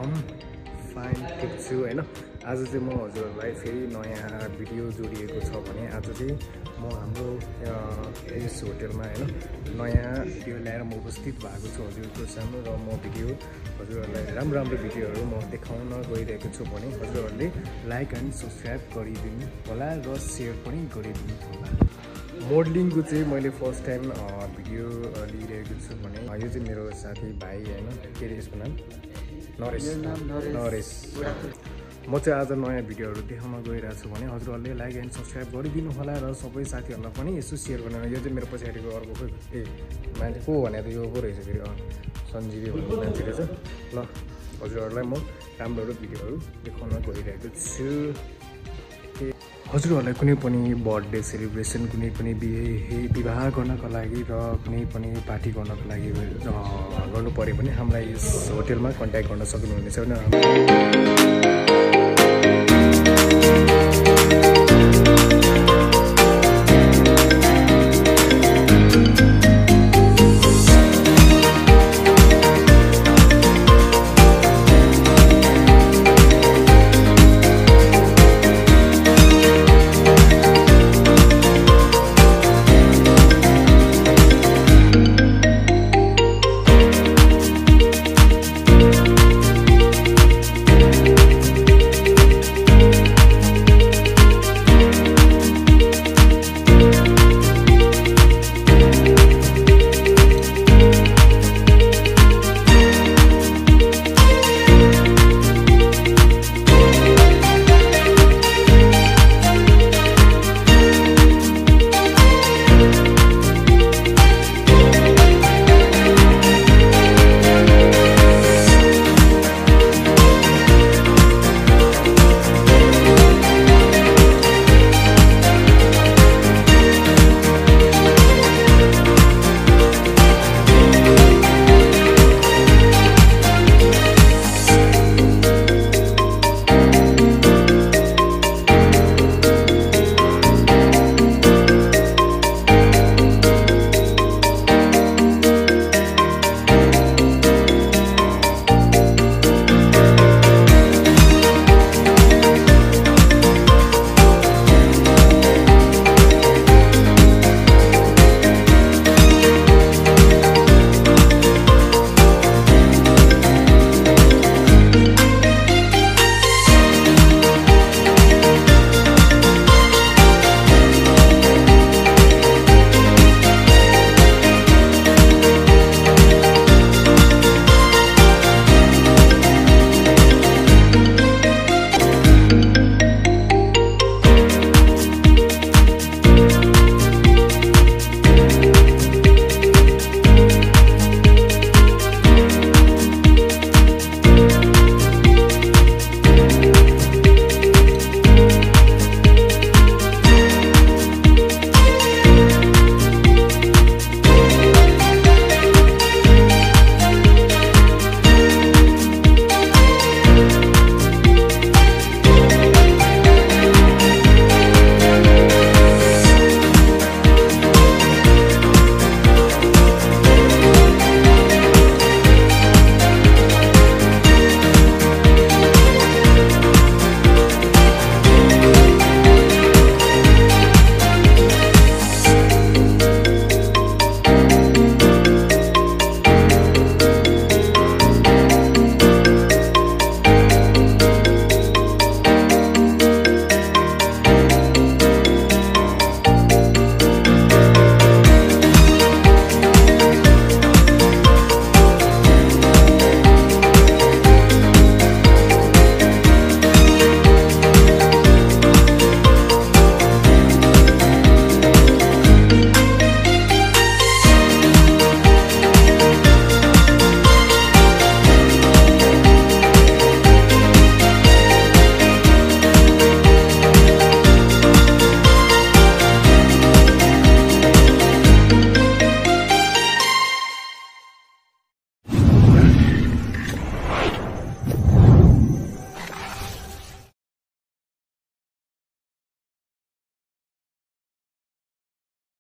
Fine ठिक छु हैन। आज चाहिँ म हजुरहरूलाई फेरि नयाँ भिडियो जोडिएको छ भने आज चाहिँ म हाम्रो यस होटलमा हैन नयाँ भिडियो ल्याएर म उपस्थित भएको छु हजुरको सामु र म हजुरहरूलाई राम्रो भिडियोहरू म देखाउन गइरहेको छु भने हजुरहरूले लाइक एन्ड सब्स्क्राइब गरिदिनु होला र सेयर पनि गरिदिनु होला। मोडलिङको चाहिँ मैले फर्स्ट टाइम भिडियो लिइरहेको छु भने यो चाहिँ मेरो साथी भाइ हैन के रे यसको नाम नरेश। म चाहिँ आज नयाँ भिडियोहरू देखाउन गइरहेको छु भने हजुरहरूले लाइक एन्ड सब्स्क्राइब गरिदिनु होला र सबै साथीहरूलाई पनि यसो सेयर गर्नु। यो चाहिँ मेरो पछाडिको अर्को मान्छे को भने त यो पो रहेछ फेरि सञ्जीवी भन्ने मान्छे रहेछ। ल हजुरहरूलाई म राम्रो भिडियोहरू देखाउन गइरहेको छु। हजुरहरूलाई कुनै पनि बर्थडे सेलिब्रेसन कुनै पनि विवाह गर्नको लागि र कुनै पनि पार्टी गर्नको लागि गर्नु पर्यो भने हामीलाई यस होटलमा कन्ट्याक्ट गर्न सक्नुहुनेछ।